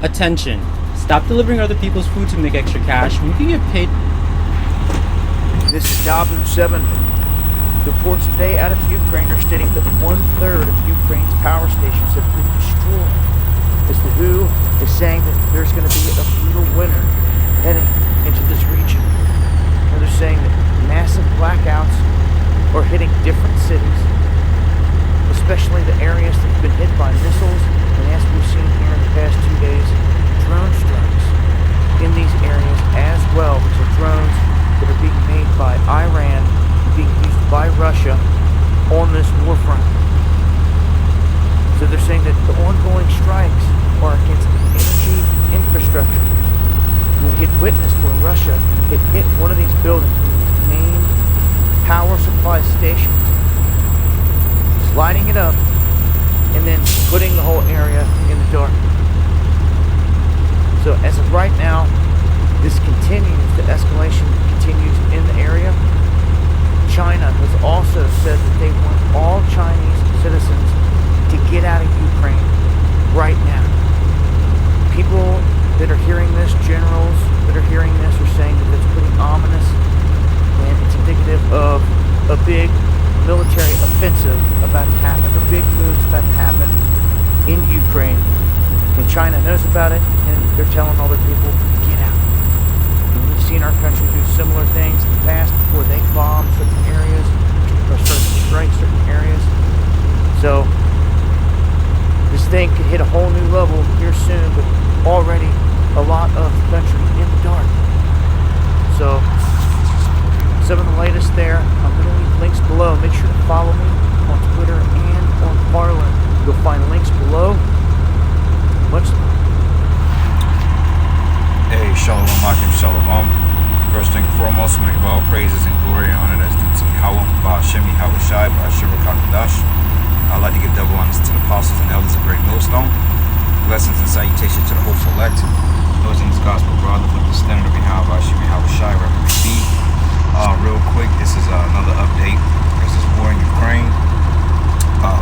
Attention. Stop delivering other people's food to make extra cash when you can get paid. This is W7. The reports today out of Ukraine are stating that 1/3 of Ukraine's power stations have been destroyed. As the WHO is saying that there's going to be a brutal winter heading into this region. And they're saying that massive blackouts are hitting different cities, especially the areas that have been hit by missiles, and as we've seen here in the past 2 days, drone strikes in these areas as well. These are drones that are being made by Iran, being used by Russia on this war front. So they're saying that the ongoing strikes are against energy infrastructure. We had witnessed where Russia had hit one of these buildings, one of these main power supply stations, lighting it up, and then putting the whole area in the dark. So as of right now, this continues, the escalation continues in the area. China has also said that they want all Chinese citizens to get out of Ukraine right now. People that are hearing this, generals that are hearing this, are saying that it's pretty ominous, and it's indicative of a big military offensive about to happen, or big moves about to happen in Ukraine. And China knows about it, and they're telling all their people to get out. And we've seen our country do similar things in the past before they bomb certain areas, or start to strike certain areas. So this thing could hit a whole new level here soon, but already a lot of the country in the dark. So some of the latest there. I'm going to leave links below. Make sure to follow me on Twitter and on Parler. You'll find links below. Much love. Hey, Shalom, Akim Shalom. First thing and foremost, we give all praises and glory and honor that's due to Yahweh, Ba'Hashem, Yahweh Shai, Ba'Hashem, Kakadash. I'd like to give double honors to the apostles and elders of Great Millstone. Blessings and salutations to the hopeful elect. Those in this gospel brother with the standard of Yahweh, Ba'Hashem, Yahweh Shai, Reverend B. Real quick, this is another update. There's this war in Ukraine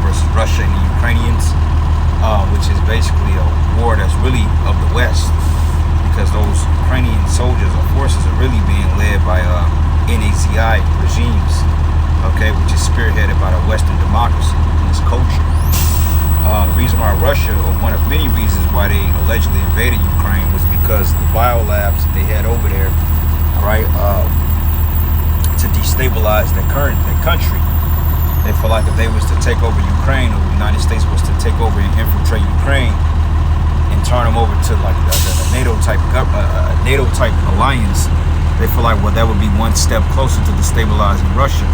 versus Russia and the Ukrainians, which is basically a war that's really of the West, because those Ukrainian soldiers or forces are really being led by NAZI regimes, okay, which is spearheaded by the Western democracy and its culture. The reason why Russia, or one of many reasons why they allegedly invaded Ukraine, was because the biolabs that they had over there, right, to destabilize their country. They feel like if they was to take over Ukraine, or the United States was to take over and infiltrate Ukraine and turn them over to like a NATO type alliance, they feel like, well, that would be one step closer to destabilizing Russia.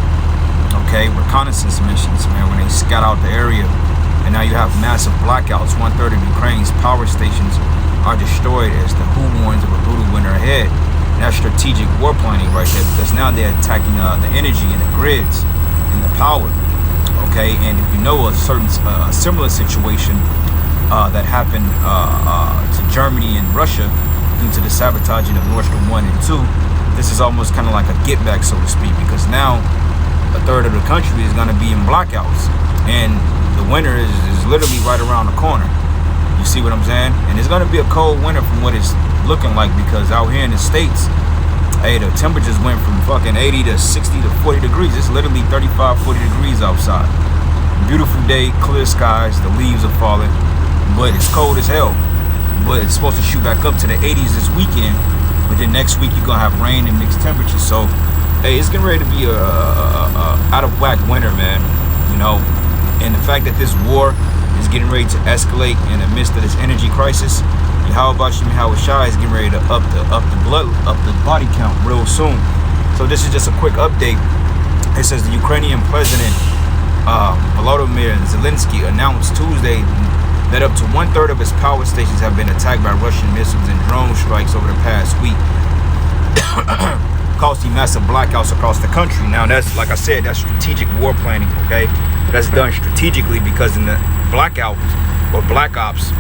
Okay, reconnaissance missions, man, when they scout out the area, and now you have massive blackouts. 1/3 of Ukraine's power stations are destroyed as the WHO warns of a brutal winter ahead. And that's strategic war planning right there, because now they're attacking the energy and the grids and the power. Okay, and if you know a certain similar situation that happened to Germany and Russia due to the sabotaging of Nord Stream 1 and 2, this is almost kind of like a get back, so to speak, because now 1/3 of the country is going to be in blackouts, and the winter is literally right around the corner. You see what I'm saying? And it's going to be a cold winter from what it's looking like, because out here in the States, hey, the temperatures went from fucking 80 to 60 to 40 degrees. It's literally 35, 40 degrees outside. Beautiful day, clear skies, the leaves are falling, but it's cold as hell. But it's supposed to shoot back up to the 80s this weekend, but then next week you're going to have rain and mixed temperatures. So, hey, it's getting ready to be a out of whack winter, man, you know. And the fact that this war is getting ready to escalate in the midst of this energy crisis, Yahweh Ba'Hashem, Yahweh Shai is getting ready to up the body count real soon. So this is just a quick update. It says the Ukrainian president Volodymyr Zelensky announced Tuesday that up to 1/3 of his power stations have been attacked by Russian missiles and drone strikes over the past week, causing massive blackouts across the country. Now that's, like I said, that's strategic war planning, okay? That's done strategically, because in the blackouts or black ops,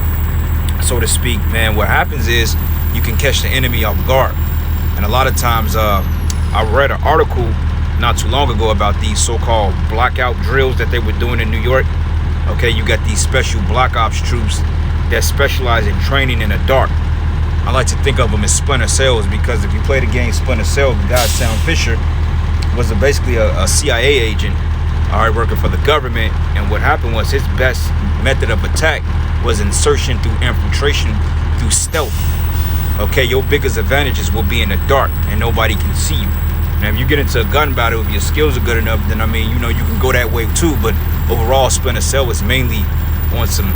so to speak, man, what happens is you can catch the enemy off guard. And a lot of times, I read an article not too long ago about these so-called blackout drills that they were doing in New York. Okay, you got these special black ops troops that specialize in training in the dark. I like to think of them as Splinter Cells, because if you play the game Splinter Cell, the guy Sam Fisher was basically a CIA agent, all right, working for the government. And what happened was his best method of attack was insertion through infiltration, through stealth. Okay, your biggest advantages will be in the dark and nobody can see you. Now, if you get into a gun battle, if your skills are good enough, then I mean, you know, you can go that way too. But overall, Splinter Cell was mainly on some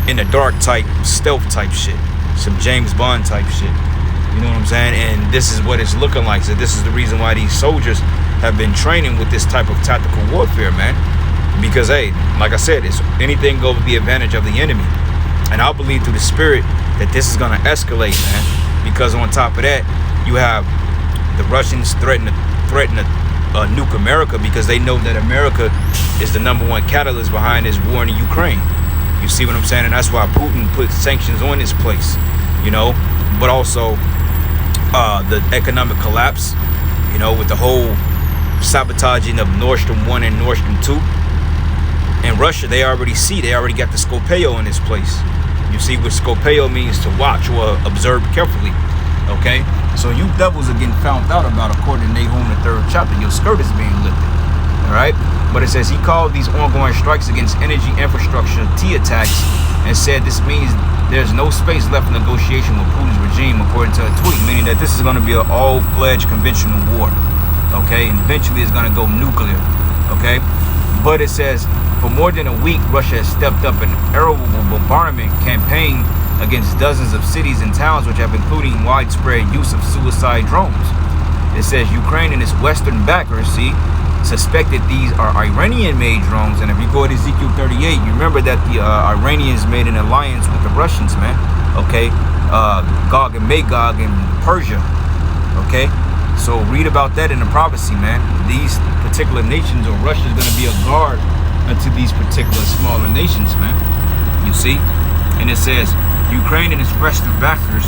in the dark type, stealth type shit, some James Bond type shit. You know what I'm saying? And this is what it's looking like. So this is the reason why these soldiers have been training with this type of tactical warfare, man. Because hey, like I said, it's anything over the advantage of the enemy. And I believe through the spirit that this is gonna escalate, man. Because on top of that, you have the Russians threaten to nuke America, because they know that America is the #1 catalyst behind this war in the Ukraine. You see what I'm saying? And that's why Putin put sanctions on this place, you know. But also the economic collapse, you know, with the whole sabotaging of Nord Stream 1 and Nord Stream 2. In Russia, they already got the Skopeo in this place. You see what Skopeo means, to watch or observe carefully. Okay? So you devils are getting found out about, according to Nahum, the 3rd chapter. Your skirt is being lifted. Alright? But it says he called these ongoing strikes against energy infrastructure T attacks, and said this means there's no space left for negotiation with Putin's regime, according to a tweet, meaning that this is going to be an all-fledged conventional war. Okay? And eventually it's going to go nuclear. Okay? But it says, for more than a week, Russia has stepped up an aerial bombardment campaign against dozens of cities and towns, which have including widespread use of suicide drones. It says Ukraine and its Western backers, suspected these are Iranian-made drones. And if you go to Ezekiel 38, you remember that the Iranians made an alliance with the Russians, man. Okay, Gog and Magog in Persia. Okay, so read about that in the prophecy, man. These particular nations, or Russia, is going to be a guard unto these particular smaller nations, man. You see? And it says Ukraine and its Western backers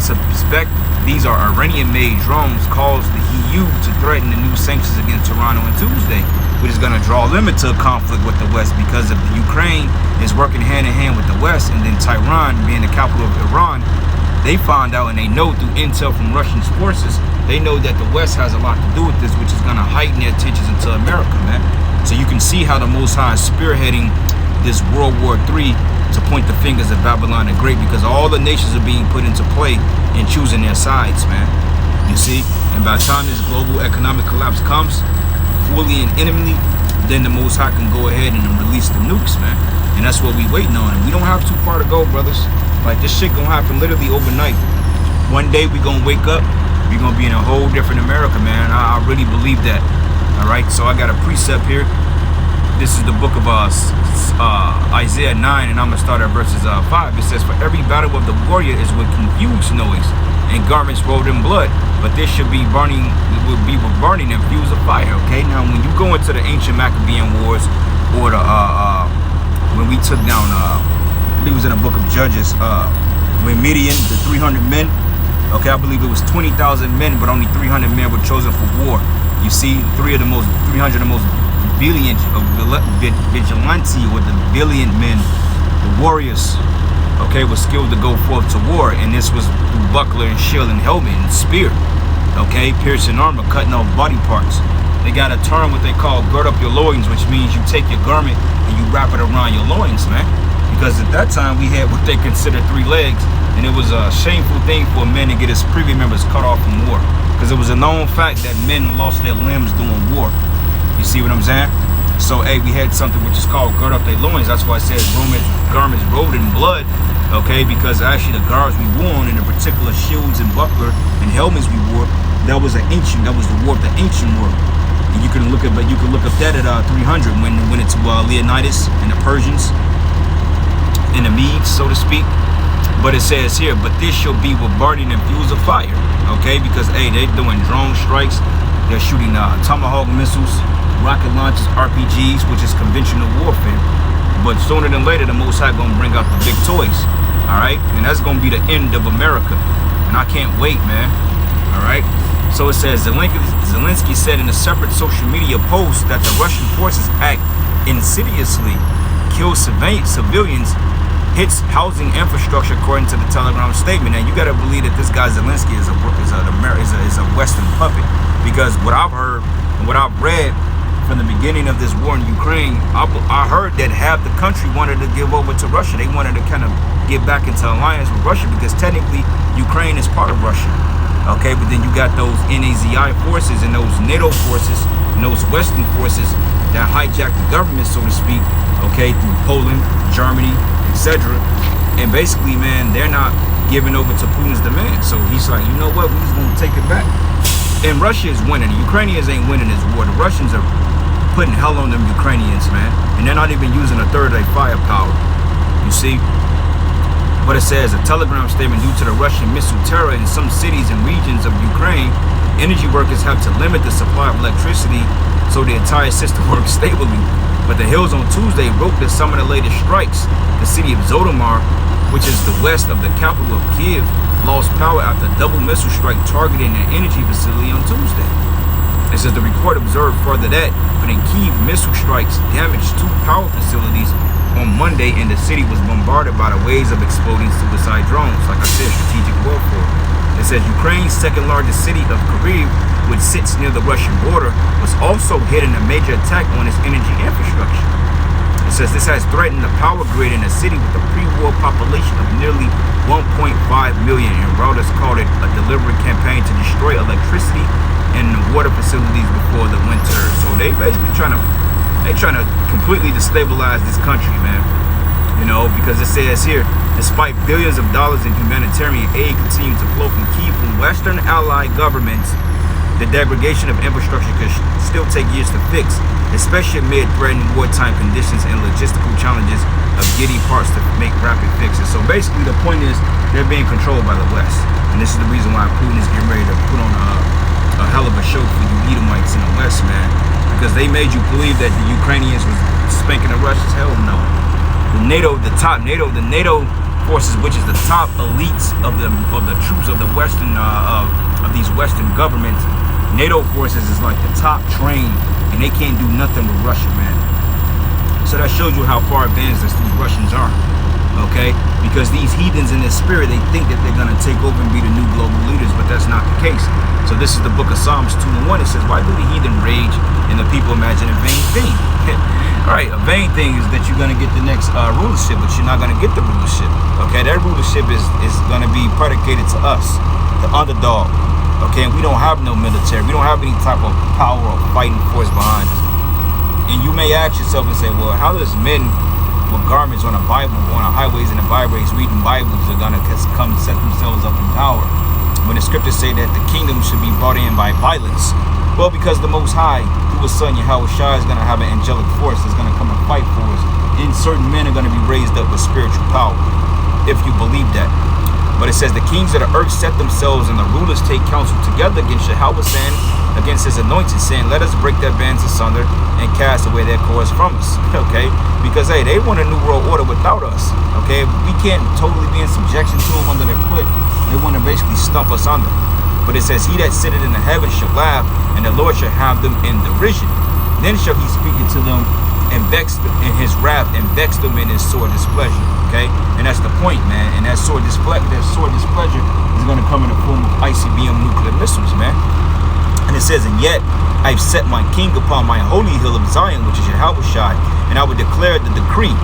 suspect these are Iranian-made drones caused the EU to threaten the new sanctions against Toronto on Tuesday, which is going to draw them into a conflict with the West, because if the Ukraine is working hand-in-hand with the West, and then Tehran being the capital of Iran, they found out, and they know through intel from Russian forces, they know that the West has a lot to do with this, which is going to heighten their tensions into America, man. So you can see how the Most High is spearheading this World War III to point the fingers at Babylon the Great, because all the nations are being put into play and choosing their sides, man. You see? And by the time this global economic collapse comes, fully and intimately, then the Most High can go ahead and release the nukes, man. And that's what we waiting on. And we don't have too far to go, brothers. Like, this shit gonna happen literally overnight. One day we gonna wake up, we gonna be in a whole different America, man. I really believe that. All right, so I got a precept here. This is the book of Isaiah 9, and I'm going to start at verses 5. It says, for every battle of the warrior is with confused noise and garments rolled in blood, but this should be burning, it will be with burning and fuse of fire. Okay, now when you go into the ancient Maccabean wars, or the when we took down, it was in the book of Judges, when Midian, the 300 men, okay, I believe it was 20,000 men, but only 300 men were chosen for war. You see, 300 of the most vigilante, or the valiant men, the warriors, okay, were skilled to go forth to war. And this was through buckler and shield and helmet and spear, okay, piercing armor, cutting off body parts. They got a term what they call gird up your loins, which means you take your garment and you wrap it around your loins, man. Because at that time we had what they considered 3 legs, and it was a shameful thing for a man to get his privy members cut off from war, because it was a known fact that men lost their limbs during war. You see what I'm saying? So, hey, we had something which is called gird up their loins. That's why it says garments rolled in blood, okay? Because actually the guards we wore on, and the particular shields and buckler and helmets we wore, that was the war of the ancient world. And you can look up that at 300 when it went into Leonidas and the Persians and the Medes, so to speak. But it says here, but this shall be with burning and fuse of fire, okay? Because, hey, they're doing drone strikes. They're shooting tomahawk missiles, rocket launchers, RPGs, which is conventional warfare. But sooner than later, the Most High gonna bring out the big toys, all right? And that's gonna be the end of America. And I can't wait, man, all right? So it says, Zelensky said in a separate social media post that the Russian forces act insidiously, kill civilians, hits housing infrastructure, according to the Telegram statement. And you got to believe that this guy Zelensky is a Western puppet, because what I've heard and what I've read from the beginning of this war in Ukraine, I heard that half the country wanted to give over to Russia. They wanted to kind of get back into alliance with Russia, because technically Ukraine is part of Russia. Okay, but then you got those NAZI forces and those NATO forces and those Western forces that hijack the government, so to speak, okay, through Poland, Germany, etc. And basically, man, they're not giving over to Putin's demand. So he's like, you know what, we're just going to take it back. And Russia is winning. The Ukrainians ain't winning this war. The Russians are putting hell on them Ukrainians, man. And they're not even using a third of their firepower. You see? But it says, a Telegram statement, due to the Russian missile terror in some cities and regions of Ukraine, energy workers have to limit the supply of electricity so the entire system works stably. But the Hills on Tuesday wrote that some of the latest strikes, the city of Zhytomyr, which is the west of the capital of Kiev, lost power after a double missile strike targeting an energy facility on Tuesday. It says the report observed further that, but in Kiev, missile strikes damaged 2 power facilities on Monday, and the city was bombarded by the waves of exploding suicide drones. Like I said, strategic warfare. It says Ukraine's second largest city of Kyiv, which sits near the Russian border, was also hit in a major attack on its energy infrastructure. It says this has threatened the power grid in a city with a pre-war population of nearly 1.5 million, and Reuters called it a deliberate campaign to destroy electricity and water facilities before the winter. So they basically trying to completely destabilize this country, man. You know, because it says here, despite billions of dollars in humanitarian aid continuing to flow from Kyiv from Western allied governments, the degradation of infrastructure could still take years to fix, especially amid threatening wartime conditions and logistical challenges of getting parts to make rapid fixes. So basically the point is, they're being controlled by the West. And this is the reason why Putin is getting ready to put on a hell of a show for you Edomites in the West, man. Because they made you believe that the Ukrainians was spanking the Russians. Hell no. The NATO forces, which is the top elites of the troops of the Western of these Western governments, NATO forces is like the top trained, and they can't do nothing with Russia, man. So that shows you how far advanced these Russians are. Okay, because these heathens in their spirit, they think that they're gonna take over and be the new global leaders, but that's not the case. So this is the book of Psalms 2:1. It says, why do the heathen rage and the people imagine a vain thing? Right, a vain thing is that you're gonna get the next rulership, but you're not gonna get the rulership. Okay, that rulership is gonna be predicated to us, the underdog. Okay, and we don't have no military, we don't have any type of power or fighting force behind us. And you may ask yourself and say, well, how does men with garments on a Bible, on the highways and the byways, reading Bibles, are gonna come set themselves up in power, when the scriptures say that the kingdom should be brought in by violence? Well, because the Most High, through His Son Yahweh Shai, is gonna have an angelic force that's gonna come and fight for us, and certain men are gonna be raised up with spiritual power, if you believe that. But it says the kings of the earth set themselves, and the rulers take counsel together against Yahweh, saying, against His anointed, saying, let us break their bands asunder and cast away their cords from us. Okay, because hey, they want a new world order without us. Okay, we can't totally be in subjection to them under their foot. They want to basically stump us under. But it says, he that sitteth in the heavens shall laugh, and the Lord shall have them in derision. Then shall He speak to them and vex them in His wrath, and vex them in His sore displeasure. Okay, and that's the point, man. And that sore displeasure is going to come in the form of ICBM nuclear missiles, man. And it says, and yet I've set my king upon my holy hill of Zion, which is Yahweh Shai, and I will declare the decree.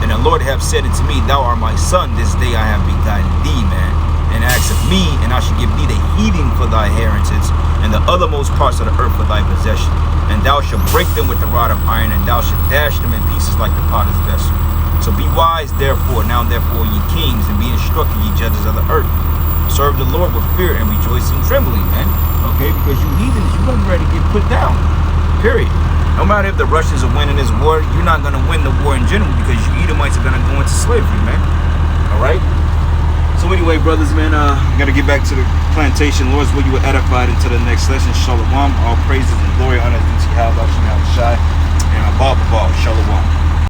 And the Lord hath said unto me, thou art my son, this day I have begotten thee, man. And ask of me, and I shall give thee the heathen for thy heritage, and the othermost parts of the earth for thy possession. And thou shalt break them with the rod of iron, and thou shalt dash them in pieces like the potter's vessel. So be wise, therefore, now therefore, ye kings, and be instructed, ye judges of the earth. Serve the Lord with fear and rejoice in trembling, man. Okay, because you heathens, you're gonna be ready to get put down. Period. No matter if the Russians are winning this war, you're not gonna win the war in general, because you Edomites are gonna go into slavery, man. All right. So anyway, brothers, man, gotta get back to the plantation. Lord's will you were edified into the next lesson. Shalom. All praises and glory, honor, due to Yahweh Shai and above all, Shalom.